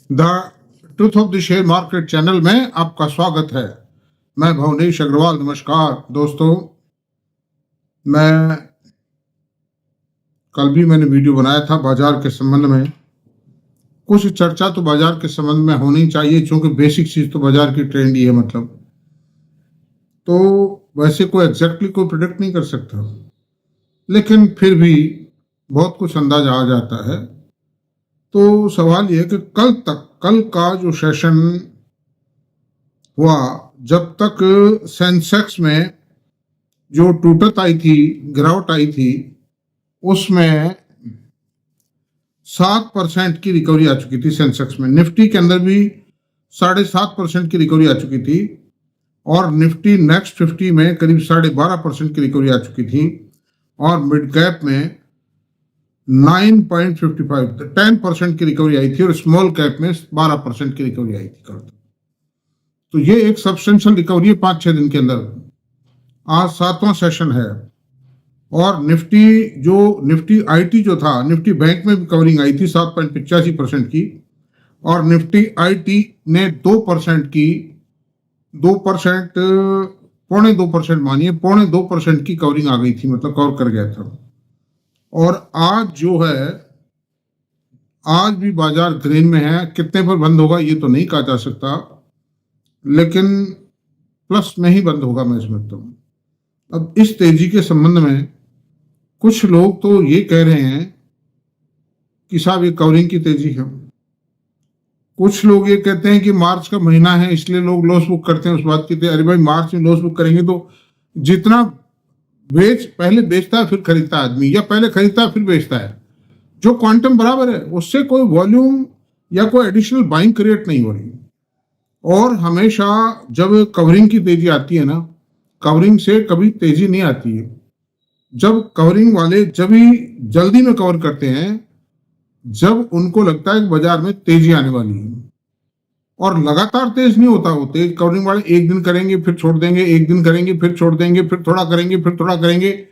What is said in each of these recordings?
The truth of the share market channel में आपका स्वागत है। मैं भुवनेश अग्रवाल। नमस्कार दोस्तों, मैं कल भी मैंने वीडियो बनाया था बाजार के संबंध में। कुछ चर्चा तो बाजार के संबंध में होनी चाहिए, क्योंकि बेसिक चीज तो बाजार की ट्रेंड ही है। मतलब तो वैसे कोई एग्जैक्टली कोई प्रिडिक्ट नहीं कर सकता, लेकिन फिर भी बहुत कुछ अंदाजा आ जाता है। तो सवाल यह है कि कल का जो सेशन हुआ, जब तक सेंसेक्स में जो टूटत आई थी, गिरावट आई थी, उसमें 7% की रिकवरी आ चुकी थी। सेंसेक्स में, निफ्टी के अंदर भी 7.5% की रिकवरी आ चुकी थी, और निफ्टी नेक्स्ट 50 में करीब 12.5% की रिकवरी आ चुकी थी, और मिड कैप में 9.55 10% की रिकवरी आई थी, और स्मॉल कैप में 12% की रिकवरी आई थी। तो ये एक सब्सटेंशियल रिकवरी है 5-6 दिन के अंदर। आज 7वां सेशन है, और निफ्टी आईटी जो था, निफ्टी बैंक में भी कवरिंग आई थी 7.85% की, और निफ्टी आईटी ने 2% की 2% पौने 2% मानिए, पौने 2% की कवरिंग आ गई थी, मतलब कवर कर गया था। और आज जो है, आज भी बाजार ग्रीन में है। कितने पर बंद होगा ये तो नहीं कहा जा सकता, लेकिन प्लस में ही बंद होगा, मैं समझता हूँ। अब इस तेजी के संबंध में कुछ लोग तो ये कह रहे हैं कि साहब ये कवरिंग की तेजी है। कुछ लोग ये कहते हैं कि मार्च का महीना है इसलिए लोग लॉस बुक करते हैं उस बात की। अरे भाई, मार्च में लॉस बुक करेंगे तो जितना पहले बेचता है फिर खरीदता है आदमी, या पहले खरीदता है फिर बेचता है, जो क्वांटम बराबर है, उससे कोई वॉल्यूम या कोई एडिशनल बाइंग क्रिएट नहीं हो रही। और हमेशा जब कवरिंग की तेजी आती है ना, कवरिंग से कभी तेजी नहीं आती है। जब कवरिंग वाले जब ही जल्दी में कवर करते हैं जब उनको लगता है कि बाजार में तेजी आने वाली है, और लगातार तेज नहीं होता। वो तेज कवरिंग वाले एक दिन करेंगे फिर छोड़ देंगे, एक दिन करेंगे फिर छोड़ देंगे, फिर थोड़ा करेंगे फिर थोड़ा करेंगे।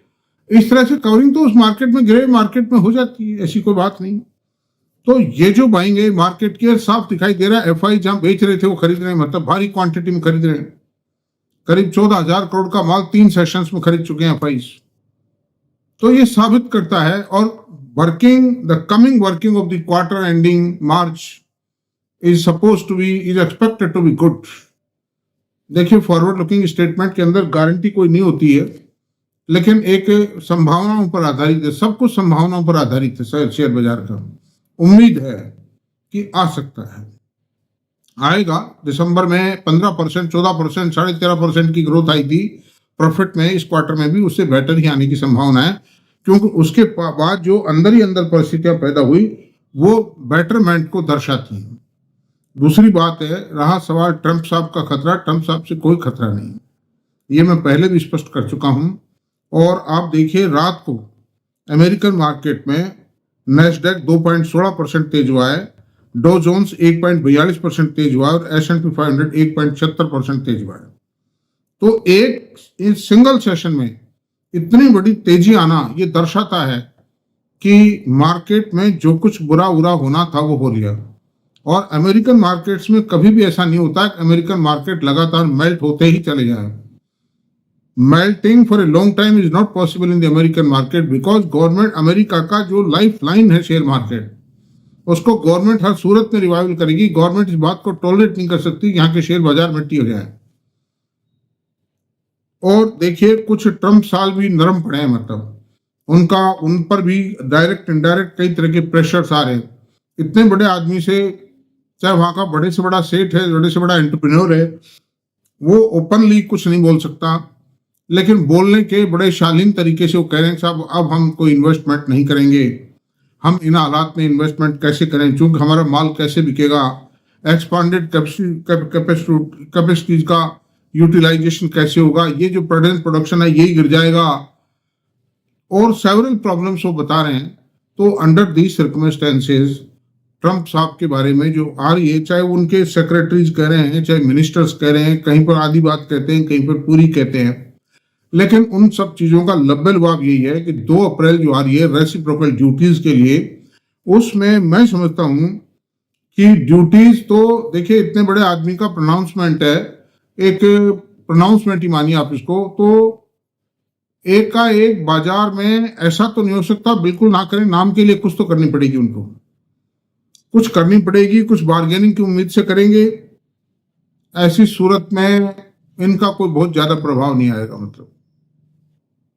इस तरह से कवरिंग तो उस मार्केट में, ग्रे मार्केट में हो जाती है, ऐसी कोई बात नहीं। तो ये जो बाइंग है मार्केट की, साफ दिखाई दे रहा है। एफआई जहां बेच रहे थे वो खरीद रहे हैं, मतलब भारी क्वांटिटी में खरीद रहे हैं। करीब 14,000 करोड़ का माल 3 सेशंस में खरीद चुके हैं एफआई। तो ये साबित करता है। और the coming working of the quarter ending March is expected to be good। देखिए, फॉरवर्ड लुकिंग स्टेटमेंट के अंदर गारंटी कोई नहीं होती है, लेकिन एक संभावनाओं पर आधारित है। सब कुछ संभावनाओं पर आधारित है शेयर बाजार का। उम्मीद है कि आ सकता है, आएगा। दिसंबर में 15%, 14%, 13.5% की ग्रोथ आई थी प्रॉफिट में। इस क्वार्टर में भी उससे बेटर ही आने की संभावना है, क्योंकि उसके बाद जो अंदर ही अंदर परिस्थितियां पैदा हुई वो बेटरमेंट को दर्शाती हैं। दूसरी बात है, रहा सवाल ट्रंप साहब का खतरा। ट्रंप साहब से कोई खतरा नहीं, ये मैं पहले भी स्पष्ट कर चुका हूं। और आप देखिए, रात को अमेरिकन मार्केट में नैस्डैक 2.16% तेज हुआ है, डो जोन्स 1.42% तेज हुआ है, और S&P 500 1.76% तेज हुआ है। तो एक सिंगल सेशन में इतनी बड़ी तेजी आना ये दर्शाता है कि मार्केट में जो कुछ बुरा होना था वो हो गया। और अमेरिकन मार्केट्स में कभी भी ऐसा नहीं होता कि अमेरिकन मार्केट लगातार मेल्ट होते ही चले जाए। Melting for a long time is not possible in the American market, because government, America का जो लाइफ लाइन है शेयर मार्केट, उसको गवर्नमेंट हर सूरत में रिवाइवल करेगी। गवर्नमेंट इस बात को टॉलरेट नहीं कर सकती यहाँ के शेयर बाजार मिट्टी हो जाए। और देखिए, कुछ ट्रम्प साल भी नरम पड़े हैं, मतलब उन पर भी डायरेक्ट इनडायरेक्ट कई तरह के प्रेशर्स आ रहे हैं। इतने बड़े आदमी से, चाहे वहां का बड़े से बड़ा सेठ है, बड़े से बड़ा एंटरप्रेन्योर है, वो ओपनली कुछ नहीं बोल सकता, लेकिन बोलने के बड़े शालीन तरीके से वो कह रहे हैं साहब अब हम कोई इन्वेस्टमेंट नहीं करेंगे, हम इन हालात में इन्वेस्टमेंट कैसे करें, चूंकि हमारा माल कैसे बिकेगा, एक्सपांडेड कैपेसिटीज का यूटिलाइजेशन कैसे होगा, ये जो प्रेजेंट प्रोडक्शन है यही गिर जाएगा, और सेवरल प्रॉब्लम्स वो बता रहे हैं। तो अंडर दीज सर्कमस्टेंसेस ट्रंप साहब के बारे में जो आ रही है, चाहे उनके सेक्रेटरीज कह रहे हैं, चाहे मिनिस्टर्स कह रहे हैं, कहीं पर आधी बात कहते हैं, कहीं पर पूरी कहते हैं, लेकिन उन सब चीजों का लब्बे लबाब यही है कि 2 अप्रैल जो आ रही है रेसिप्रोकल ड्यूटीज के लिए, उसमें मैं समझता हूं कि ड्यूटीज तो देखिए इतने बड़े आदमी का प्रोनाउंसमेंट है, एक प्रोनाउंसमेंट ही मानिए आप इसको, तो एक का एक बाजार में ऐसा तो नहीं हो सकता बिल्कुल ना करें, नाम के लिए कुछ तो करनी पड़ेगी उनको, कुछ करनी पड़ेगी, कुछ बार्गेनिंग की उम्मीद से करेंगे। ऐसी सूरत में इनका कोई बहुत ज्यादा प्रभाव नहीं आएगा, मतलब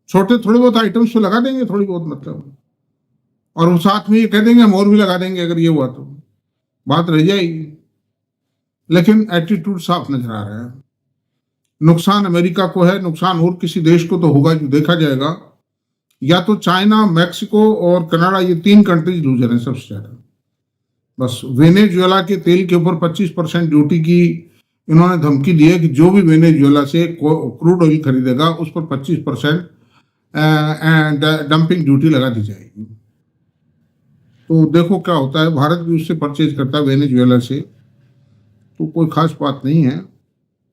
छोटे थोड़े बहुत आइटम्स तो लगा देंगे थोड़ी बहुत, मतलब, और वो साथ में ये कह देंगे हम और भी लगा देंगे, अगर ये हुआ तो बात रह जाएगी। लेकिन एटीट्यूड साफ नजर आ रहा है। नुकसान अमेरिका को है, नुकसान और किसी देश को तो होगा जो देखा जाएगा। या तो चाइना, मैक्सिको और कनाडा, ये 3 कंट्रीज लूजर हैं सबसे ज्यादा। बस वेनेजुएला के तेल के ऊपर 25% ड्यूटी की इन्होंने धमकी दी है कि जो भी वेनेजुएला से क्रूड ऑयल खरीदेगा उस पर 25% डंपिंग ड्यूटी लगा दी जाएगी। तो देखो क्या होता है, भारत भी उससे परचेज करता है वेनेजुएला से, तो कोई खास बात नहीं है।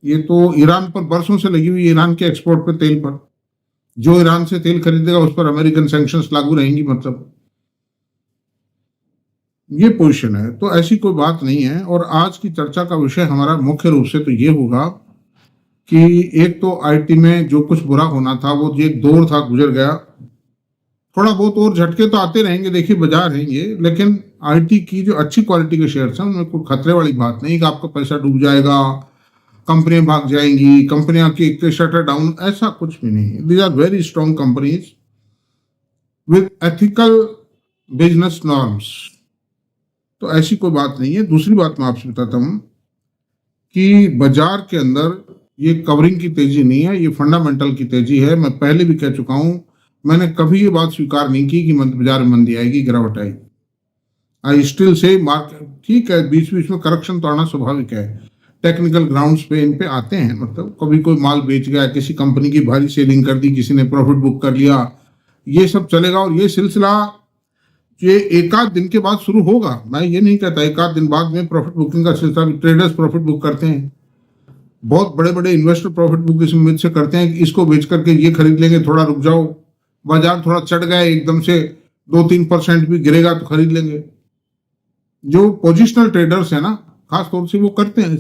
ये तो ईरान पर बरसों से लगी हुई, ईरान के एक्सपोर्ट पर, तेल पर, जो ईरान से तेल खरीदेगा उस पर अमेरिकन सैंक्शंस लागू रहेंगी, मतलब ये पोजीशन है। तो ऐसी कोई बात नहीं है। और आज की चर्चा का विषय हमारा मुख्य रूप से तो ये होगा कि एक तो आईटी में जो कुछ बुरा होना था वो एक दौर था, गुजर गया। थोड़ा बहुत और झटके तो आते रहेंगे, देखिए बाजार है ये, लेकिन आईटी की जो अच्छी क्वालिटी के शेयर्स हैं उनमें कोई खतरे वाली बात नहीं कि आपका पैसा डूब जाएगा, कंपनियां भाग जाएंगी, कंपनियां की शटर डाउन, ऐसा कुछ भी नहीं है। These are very strong companies with ethical business norms. तो ऐसी कोई बात नहीं है। दूसरी बात मैं आपसे बताता हूं कि बाजार के अंदर ये कवरिंग की तेजी नहीं है, ये फंडामेंटल की तेजी है। मैं पहले भी कह चुका हूं, मैंने कभी ये बात स्वीकार नहीं की कि बाजार में मंदी आएगी, गिरावट आएगी। आई स्टिल से मार्केट ठीक है, बीच बीच में करेक्शन तो आना स्वाभाविक है, टेक्निकल ग्राउंड्स पे इन पे आते हैं। मतलब कभी कोई माल बेच गया, किसी कंपनी की भारी सेलिंग कर दी, किसी ने प्रॉफिट बुक कर लिया, ये सब चलेगा। और ये सिलसिला ये एक आध दिन के बाद शुरू होगा, मैं ये नहीं कहता एक आध दिन बाद में प्रॉफिट बुकिंग का सिलसिला। ट्रेडर्स प्रॉफिट बुक करते हैं, बहुत बड़े बड़े इन्वेस्टर प्रॉफिट बुक इस उम्मीद से करते हैं कि इसको बेच करके ये खरीद लेंगे, थोड़ा रुक जाओ, बाजार थोड़ा चढ़ गया एकदम से 2-3% भी गिरेगा तो खरीद लेंगे। जो पोजिशनल ट्रेडर्स है ना, खास तौर से वो करते हैं।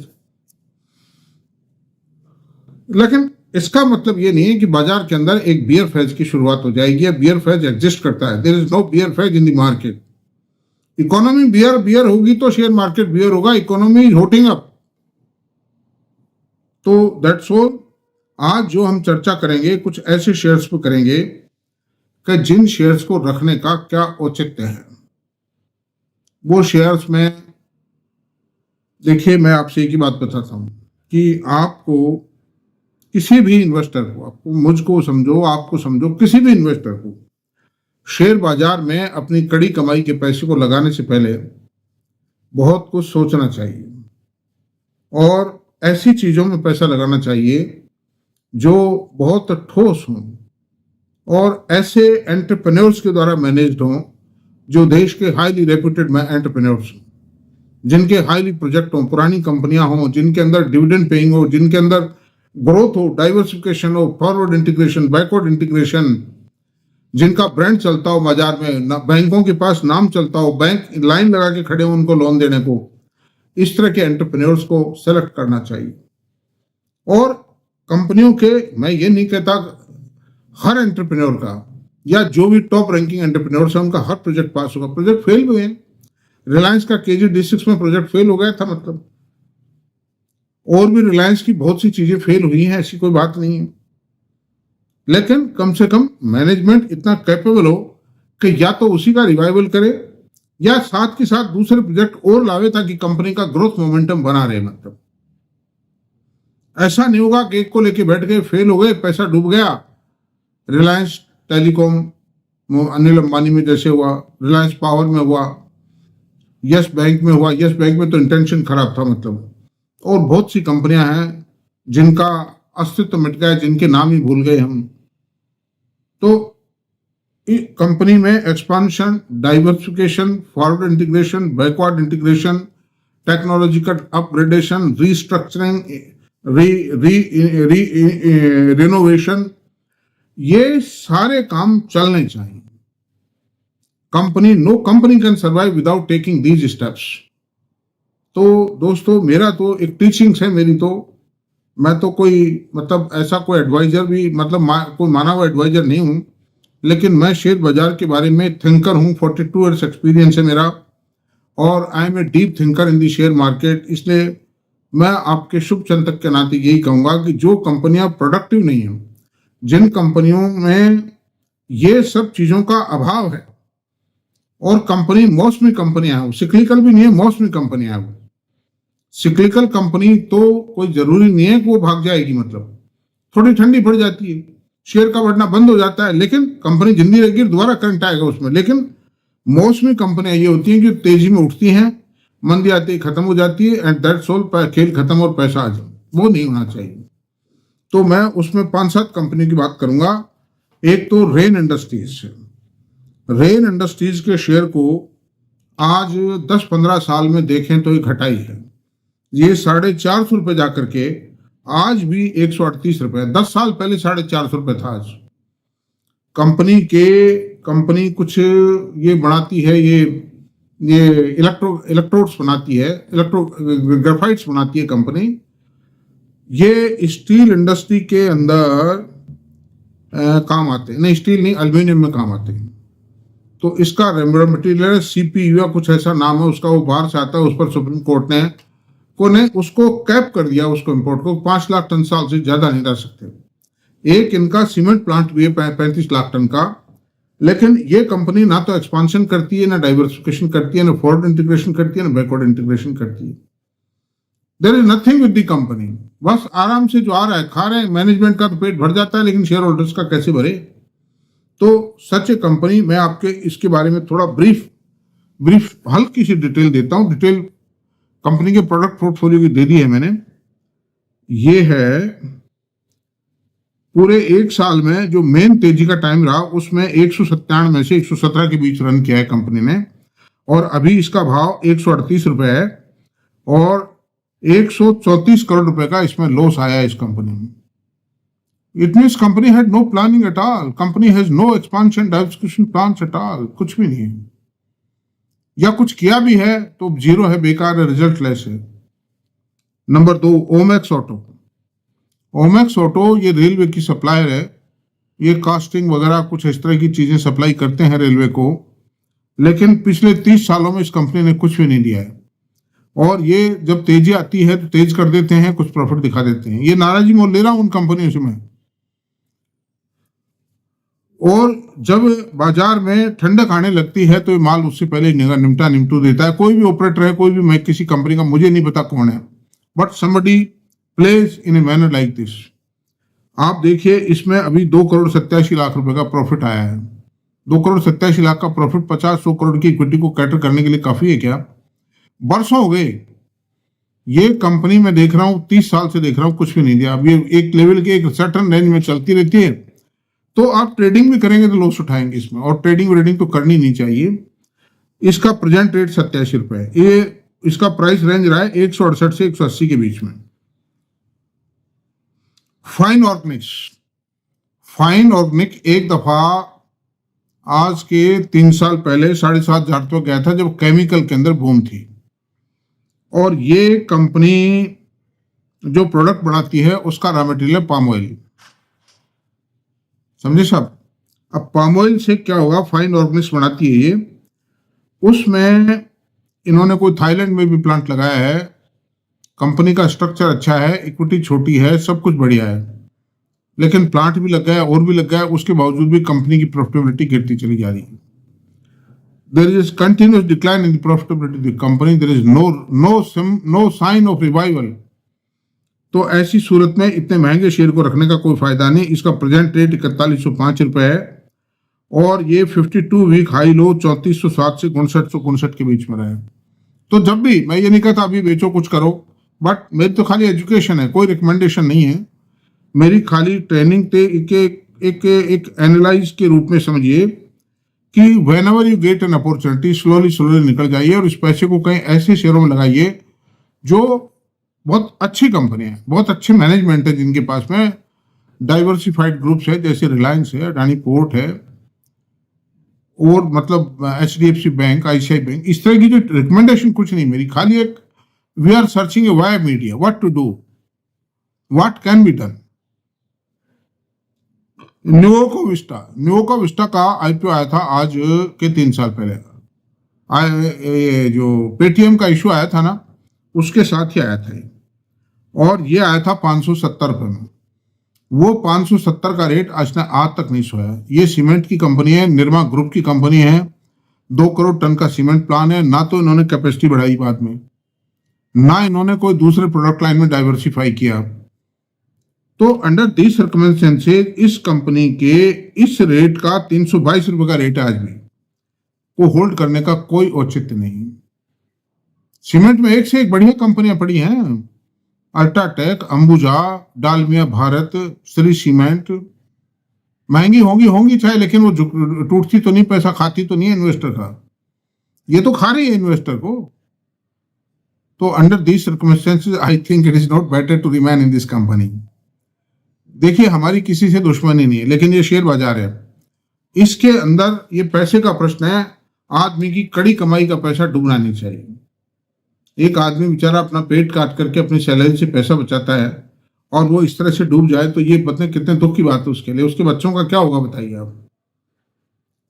लेकिन इसका मतलब ये नहीं है कि बाजार के अंदर एक बियर फेज की शुरुआत हो जाएगी, या बियर फेज एग्जिस्ट करता है। There is no bear phase in the market. Economy bear होगी तो शेयर मार्केट बियर होगा। Economy is hotting up. तो दैट्स ऑल। आज जो हम चर्चा करेंगे कुछ ऐसे शेयर्स पर करेंगे कि जिन शेयर्स को रखने का क्या औचित्य है। वो शेयर्स में देखिए, मैं आपसे एक ही बात बताता हूं कि आपको किसी भी इन्वेस्टर को, आपको मुझको समझो, आपको समझो, किसी भी इन्वेस्टर को शेयर बाजार में अपनी कड़ी कमाई के पैसे को लगाने से पहले बहुत कुछ सोचना चाहिए और ऐसी चीजों में पैसा लगाना चाहिए जो बहुत ठोस हों और ऐसे एंटरप्रेन्योर्स के द्वारा मैनेज्ड हों जो देश के हाईली रेप्यूटेड एंटरप्रेन्योर्स हों, जिनके हाईली प्रोजेक्ट हों, पुरानी कंपनियां हों, जिनके अंदर डिविडेंड पेइंग हो, जिनके अंदर ग्रोथ हो, डाइवर्सिफिकेशन हो, फॉरवर्ड इंटीग्रेशन, बैकवर्ड इंटीग्रेशन, जिनका ब्रांड चलता हो बाजार में, बैंकों के पास नाम चलता हो, बैंक लाइन लगा के खड़े हो उनको लोन देने को। इस तरह के एंटरप्रेन्योर्स को सेलेक्ट करना चाहिए। और कंपनियों के, मैं ये नहीं कहता हर एंटरप्रेन्योर का या जो भी टॉप रैंकिंग एंटरप्रेन्योर्स है उनका हर प्रोजेक्ट पास होगा। प्रोजेक्ट फेल हुए हैं। रिलायंस का KG-D6 में प्रोजेक्ट फेल हो गया था, मतलब, और भी रिलायंस की बहुत सी चीजें फेल हुई हैं, ऐसी कोई बात नहीं है। लेकिन कम से कम मैनेजमेंट इतना कैपेबल हो कि या तो उसी का रिवाइवल करे या साथ के साथ दूसरे प्रोजेक्ट और लावे ताकि कंपनी का ग्रोथ मोमेंटम बना रहे। मतलब ऐसा नहीं होगा कि एक को लेके बैठ गए, फेल हो गए, पैसा डूब गया। रिलायंस टेलीकॉम अनिल अंबानी में जैसे हुआ, रिलायंस पावर में हुआ, यस बैंक में हुआ। यस बैंक में तो इंटेंशन खराब था, मतलब, और बहुत सी कंपनियां हैं जिनका अस्तित्व मिट गया, जिनके नाम ही भूल गए हम। तो कंपनी में expansion, diversification, forward integration, backward integration, technological upgradation, restructuring, renovation, ये सारे काम चलने चाहिए। No company can survive without taking these steps. दोस्तों मेरा तो एक टीचिंग्स है मेरी, तो मैं तो कोई मतलब ऐसा कोई एडवाइजर भी मतलब कोई माना हुआ एडवाइजर नहीं हूँ, लेकिन मैं शेयर बाजार के बारे में थिंकर हूँ। 42 ईयर्स एक्सपीरियंस है मेरा और I am a deep thinker in the share market. इसलिए मैं आपके शुभ चिंतक के नाते यही कहूंगा कि जो कंपनियां प्रोडक्टिव नहीं है, जिन कंपनियों में ये सब चीजों का अभाव है और कंपनी मौसमी कंपनियां हैं, सिक्लिकल भी नहीं है, मौसमी कंपनियां हैं। सिक्लिकल कंपनी तो कोई जरूरी नहीं है कि वो भाग जाएगी, मतलब थोड़ी ठंडी पड़ जाती है, शेयर का बढ़ना बंद हो जाता है, लेकिन कंपनी जिंदी रहेगी, दोबारा करंट आएगा उसमें। लेकिन मौसमी कंपनियां ये होती हैं कि तेजी में उठती हैं, मंदी आती है खत्म हो जाती है, एंड दैट्स ऑल, खेल खत्म और पैसा आ जाए, वो नहीं होना चाहिए। तो मैं उसमें 5-7 कंपनी की बात करूंगा। एक तो रेन इंडस्ट्रीज है। रेन इंडस्ट्रीज के शेयर को आज 10-15 साल में देखें तो ये घटाई है। ये 450 रुपए जाकर के आज भी 138 रुपए, 10 साल पहले 450 रुपए था। आज कंपनी कुछ ये बनाती है, ये इलेक्ट्रोड्स बनाती है, ग्रेफाइट्स बनाती है कंपनी। ये स्टील इंडस्ट्री के अंदर काम आते हैं, नहीं स्टील नहीं, एल्यूमिनियम में काम आते हैं। तो इसका रॉ मटेरियल सीपीयू या कुछ ऐसा नाम है उसका, वो बाहर से आता है। उस पर सुप्रीम कोर्ट ने उसको कैप कर दिया, उसको इंपोर्ट को 5 लाख टन साल से ज्यादा नहीं रह सकते। एक इनका सीमेंट प्लांट भी है 35 लाख टन का। लेकिन ये कंपनी ना तो एक्सपांशन करती है, ना डाइवर्सिफिकेशन करती है, ना फॉरवर्ड इंटीग्रेशन करती है, ना बैकवर्ड इंटीग्रेशन करती है। There is nothing with the company. बस आराम से जो आ रहा है खा रहे हैं। मैनेजमेंट का तो पेट भर जाता है, लेकिन शेयर होल्डर्स का कैसे भरे। तो सच कंपनी, मैं आपके इसके बारे में थोड़ा ब्रीफ हल्की सी डिटेल देता हूं। डिटेल कंपनी के प्रोडक्ट पोर्टफोलियो की दे दी है मैंने। ये है पूरे एक साल में जो मेन तेजी का टाइम रहा, उसमें 197 में से 117 के बीच रन किया है कंपनी ने, और अभी इसका भाव 138 रुपए है और 134 करोड़ रुपए का इसमें लॉस आया है इस कंपनी में। It means company had no planning at all, company has no expansion diversification plans at all, कुछ भी नहीं है, या कुछ किया भी है तो जीरो है, बेकार है, रिजल्ट लेस है। Number 2, Omaxe auto. Omaxe auto ये रेलवे की सप्लायर है। ये कास्टिंग वगैरह कुछ इस तरह की चीजें सप्लाई करते हैं रेलवे को, लेकिन पिछले 30 सालों में इस कंपनी ने कुछ भी नहीं दिया है। और ये जब तेजी आती है तो तेज कर देते हैं, कुछ प्रॉफिट दिखा देते हैं। ये नाराजी मोल ले रहा हूं उन कंपनियों से मैं। और जब बाजार में ठंडक आने लगती है तो ये माल उससे पहले निमटू देता है। कोई भी ऑपरेटर है, कोई भी, मैं किसी कंपनी का मुझे नहीं पता कौन है, but somebody plays in a manner like this. आप देखिए इसमें अभी 2 करोड़ 87 लाख रुपए का प्रॉफिट आया है। 2 करोड़ 87 लाख का प्रॉफिट 50-100 करोड़ की इक्विटी को कैटर करने के लिए काफी है क्या? बरसों हो गए ये कंपनी में देख रहा हूं, 30 साल से देख रहा हूं, कुछ भी नहीं दिया। अब ये एक लेवल के एक सर्टन रेंज में चलती रहती है, तो आप ट्रेडिंग भी करेंगे तो लॉस उठाएंगे इसमें, और ट्रेडिंग तो करनी नहीं चाहिए। इसका प्रेजेंट रेट 87 रुपए है। ये इसका प्राइस रेंज रहा है 168 से 180 के बीच में। फाइन ऑर्गेनिक एक दफा आज के 3 साल पहले 7,500 रुपये गया था, जब केमिकल के अंदर बूम थी। और ये कंपनी जो प्रोडक्ट बनाती है उसका रॉ मटेरियल पाम ऑयल, समझे साहब। अब पाम ऑयल से क्या होगा, फाइन ऑर्गेनिक्स बनाती है ये, उसमें इन्होंने कोई थाईलैंड में भी प्लांट लगाया है। कंपनी का स्ट्रक्चर अच्छा है, इक्विटी छोटी है, सब कुछ बढ़िया है, लेकिन प्लांट भी लग गया और भी लग गया, उसके बावजूद भी कंपनी की प्रॉफिटेबिलिटी गिरती चली जा रही है। There is continuous decline in the profitability of the company, there is no sign of revival. तो ऐसी सूरत में इतने महंगे शेयर को रखने का कोई फायदा नहीं। इसका प्रेजेंट रेट 4105 रुपए है और ये 52 वीक हाई लो 3407 से 5959 के बीच में रहा है। तो जब भी, मैं ये नहीं कहता अभी बेचो कुछ करो, बट मेरी तो खाली एजुकेशन है, कोई रिकमेंडेशन नहीं है मेरी, खाली ट्रेनिंग थे। एक एनालाइज के रूप में समझिए कि when ever you get an opportunity, slowly निकल जाइए और इस पैसे को कहीं ऐसे शेयरों में लगाइए जो बहुत अच्छी कंपनी है, बहुत अच्छे मैनेजमेंट है, जिनके पास में डाइवर्सिफाइड ग्रुप्स है, जैसे रिलायंस है, अडानी पोर्ट है, और मतलब HDFC बैंक, ICICI बैंक। इस तरह की जो रिकमेंडेशन कुछ नहीं मेरी, खाली एक we are searching a Y media, what to do, what can be done. न्यूको विस्टा का आईपीओ आया था आज के 3 साल पहले। ये जो पेटीएम का इशू आया था ना, उसके साथ ही आया था ये, और ये आया था 570 रुपए में। वो 570 का रेट आज तक नहीं सोया। ये सीमेंट की कंपनी है, निरमा ग्रुप की कंपनी है, 2 करोड़ टन का सीमेंट प्लान है। ना तो इन्होंने कैपेसिटी बढ़ाई बाद में, ना इन्होंने कोई दूसरे प्रोडक्ट लाइन में डाइवर्सिफाई किया। तो अंडर दिस सर्कमस्टेंसेस इस कंपनी के इस रेट का 322 रुपए का रेट है आज भी, को होल्ड करने का कोई औचित्य नहीं। सीमेंट में एक से एक बढ़िया कंपनियां पड़ी हैं, अल्ट्राटेक, अंबुजा, डालमिया भारत, श्री सीमेंट। महंगी होंगी चाहे, लेकिन वो टूटती तो नहीं, पैसा खाती तो नहीं है इन्वेस्टर का। ये तो खा रही है इन्वेस्टर को। तो under these circumstances I think it is not better to remain in this company. देखिए, हमारी किसी से दुश्मनी नहीं है, लेकिन ये शेयर बाजार है, इसके अंदर ये पैसे का प्रश्न है। आदमी की कड़ी कमाई का पैसा डूबना नहीं चाहिए। एक आदमी बेचारा अपना पेट काट करके अपनी सैलरी से पैसा बचाता है और वो इस तरह से डूब जाए, तो ये पता नहीं कितने दुख की बात है उसके लिए। उसके बच्चों का क्या होगा बताइए आप।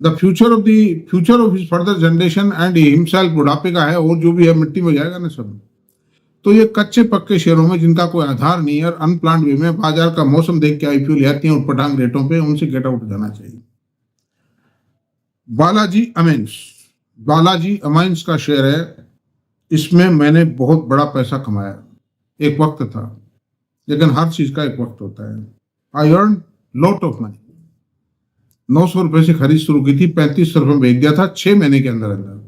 The future of his further generation and himself बुढ़ापे का है, और जो भी है मिट्टी में जाएगा ना सब। तो ये कच्चे पक्के शेयरों में जिनका कोई आधार नहीं है और अनप्लान्ड वे में बाजार का मौसम देख के आईपीओ ले आती हैं और पटांग रेटों पे, उनसे गेट आउट हो जाना चाहिए। बालाजी अमाइंस का शेयर है, इसमें मैंने बहुत बड़ा पैसा कमाया। एक वक्त था, लेकिन हर चीज का एक वक्त होता है। I earn lot of money. 900 रुपए से खरीद शुरू की थी, 3500 रुपए में बेच दिया था 6 महीने के अंदर अंदर।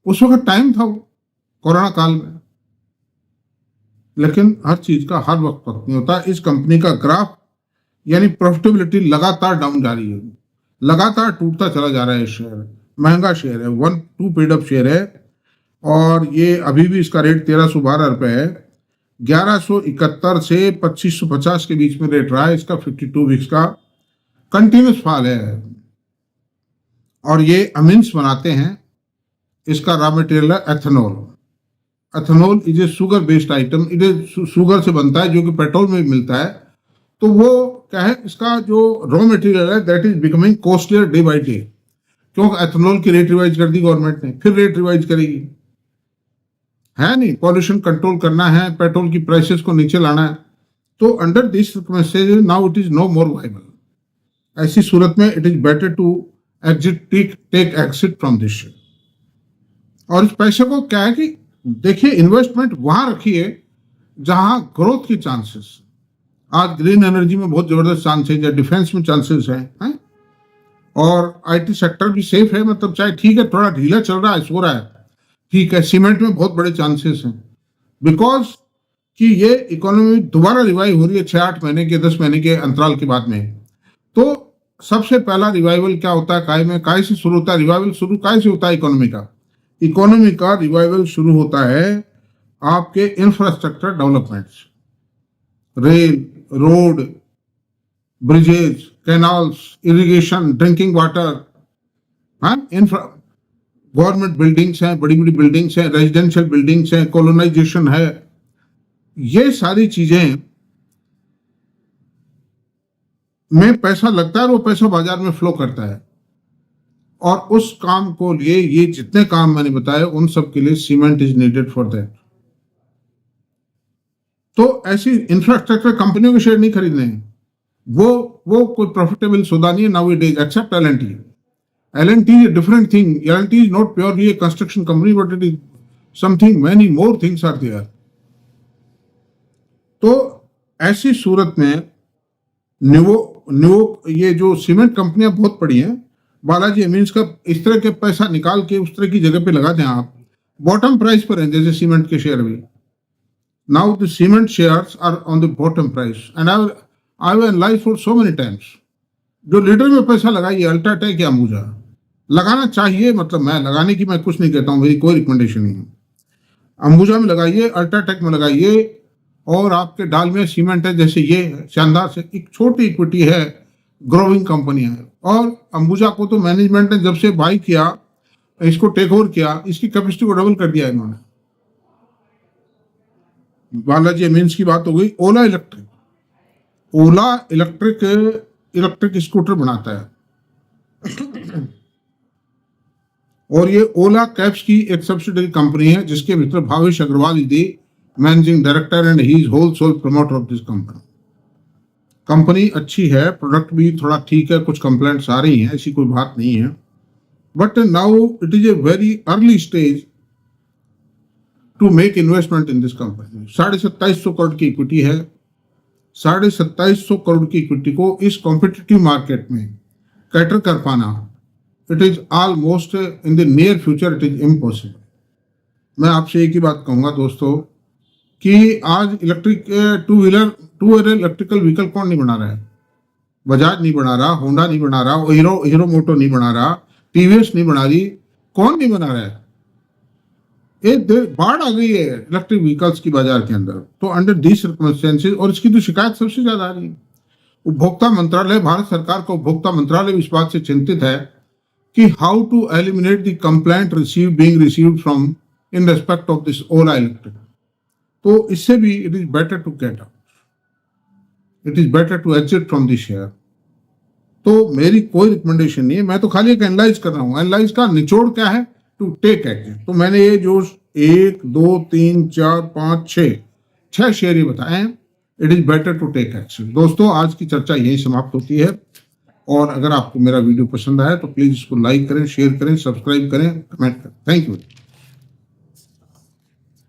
उस वक्त टाइम था वो, कोरोना काल में। लेकिन हर चीज का हर वक्त नहीं होता। इस कंपनी का ग्राफ यानी प्रॉफिटेबिलिटी लगातार डाउन जा रही है, लगातार टूटता चला जा रहा है। शेयर महंगा शेयर है, 1-2 पेड अप शेयर है, और ये अभी भी इसका रेट 1312 रुपए है। 1171 से 2550 के बीच में रेट रहा है इसका। 52 वीक्स का कंटिन्यूस फॉल है। और ये अमीन्स बनाते हैं, इसका रॉ मटेरियल है ethanol. Ethanol is a sugar based item, it sugar से बनता है, जो कि पेट्रोल में भी मिलता है। तो वो क्या है, इसका जो रॉ मटेरियल है that is becoming costlier day by day, क्योंकि एथेनॉल की रेट रिवाइज कर दी गवर्नमेंट ने, फिर रेट रिवाइज करेगी। है नहीं, पॉल्यूशन कंट्रोल करना है, पेट्रोल की प्राइसेस को नीचे लाना है। तो under this circumstances now it is no more viable. ऐसी सूरत में it is better to take exit from this share. और इस पैसे को क्या है कि देखिए, इन्वेस्टमेंट वहां रखिए जहां ग्रोथ की चांसेस। आज ग्रीन एनर्जी में बहुत जबरदस्त चांसेस है, डिफेंस में चांसेस हैं, और आईटी सेक्टर भी सेफ है। मतलब चाहे ठीक है थोड़ा ढीला चल रहा है, सो रहा है, ठीक है। सीमेंट में बहुत बड़े चांसेस हैं, बिकॉज कि ये इकोनॉमी दोबारा रिवाइव हो रही है 6-8 महीने के 10 महीने के अंतराल के बाद में। तो सबसे पहला रिवाइवल क्या होता है, काय से शुरू होता है रिवाइवल? शुरू काय से होता है इकोनॉमी का रिवाइवल शुरू होता है आपके infrastructure development, rail, road, bridges, canals, irrigation, drinking water, government buildings हैं, बड़ी बड़ी बिल्डिंग्स हैं, रेजिडेंशियल बिल्डिंग्स हैं, कॉलोनाइजेशन है। ये सारी चीजें में पैसा लगता है और वो पैसा बाजार में फ्लो करता है। और उस काम को लिए ये जितने काम मैंने बताए उन सब के लिए cement is needed for that. तो ऐसी इंफ्रास्ट्रक्चर कंपनियों के शेयर नहीं खरीदने हैं। वो कोई प्रॉफिटेबल सौदा नहीं है now it is, except L&T. L&T is different thing. L&T is not purely a construction company, but it is something, many more things are there. तो ऐसी सूरत में ये जो सीमेंट कंपनियां बहुत पड़ी हैं, बालाजी अमीन्स का इस तरह के पैसा निकाल के उस तरह की जगह पे लगा दें आप, बॉटम प्राइस पर हैं, जैसे सीमेंट के शेयर भी। Now the cement shares are on the bottom price and I have analysed for so many times. जो लीडर में पैसा लगाइए, अल्ट्राटेक या अंबुजा, लगाना चाहिए। मतलब मैं लगाने की मैं कुछ नहीं कहता हूँ, मेरी कोई रिकमेंडेशन नहीं है। अंबुजा में लगाइए, अल्ट्राटेक में लगाइए, और आपके डाल में सीमेंट है, जैसे ये शानदार से एक छोटी इक्विटी है, ग्रोइंग कंपनी है। और अंबुजा को तो मैनेजमेंट ने जब से बाई किया, इसको टेक ओवर किया, इसकी कैपेसिटी को डबल कर दिया इन्होंने। बालाजी एमिन्स की बात हो गई। ओला इलेक्ट्रिक, ओला इलेक्ट्रिक स्कूटर बनाता है और ये ओला कैब्स की एक सब्सिडरी कंपनी है जिसके भीतर Bhavesh Agarwal is the managing director and he is whole sole promoter of this company. Company अच्छी है, प्रोडक्ट भी थोड़ा ठीक है, कुछ कंप्लेंट्स आ रही हैं, ऐसी कोई बात नहीं है, but now it is a very early stage to make investment in this company. 2750 crore की इक्विटी है। 2750 करोड़ की इक्विटी को इस कॉम्पिटिटिव मार्केट में कैटर कर पाना, it is almost in the near future it is impossible. मैं आपसे एक ही बात कहूंगा दोस्तों कि आज electric two wheeler electrical vehicle कौन नहीं बना रहा है? बजाज नहीं बना रहा, होंडा नहीं बना रहा, हीरो मोटो नहीं बना रहा, टीवीएस नहीं बना रही, कौन नहीं बना रहा है? एक बाढ़ आ गई है इलेक्ट्रिक व्हीकल्स की बाजार के अंदर। तो अंडर दिस सर्कमस्टेंसेस, और इसकी तो शिकायत सबसे ज्यादा आ रही है। उपभोक्ता मंत्रालय, भारत सरकार का उपभोक्ता मंत्रालय इस बात से चिंतित है कि how to eliminate the complaint being received from in respect of this Ola electric. तो इससे भी it is better to get out, it is better to exit from this share. तो मेरी कोई रिकमेंडेशन नहीं है, मैं तो खाली एक एनालाइज कर रहा हूँ। एनालाइज का निचोड़ क्या है? To take action. तो मैंने ये जो 1 2 3 4 5 6 शेयर ये बताए हैं, it is better to take action. दोस्तों, आज की चर्चा यही समाप्त होती है, और अगर आपको मेरा वीडियो पसंद आया तो प्लीज इसको लाइक करें, शेयर करें, सब्सक्राइब करें, कमेंट करें। Thank you.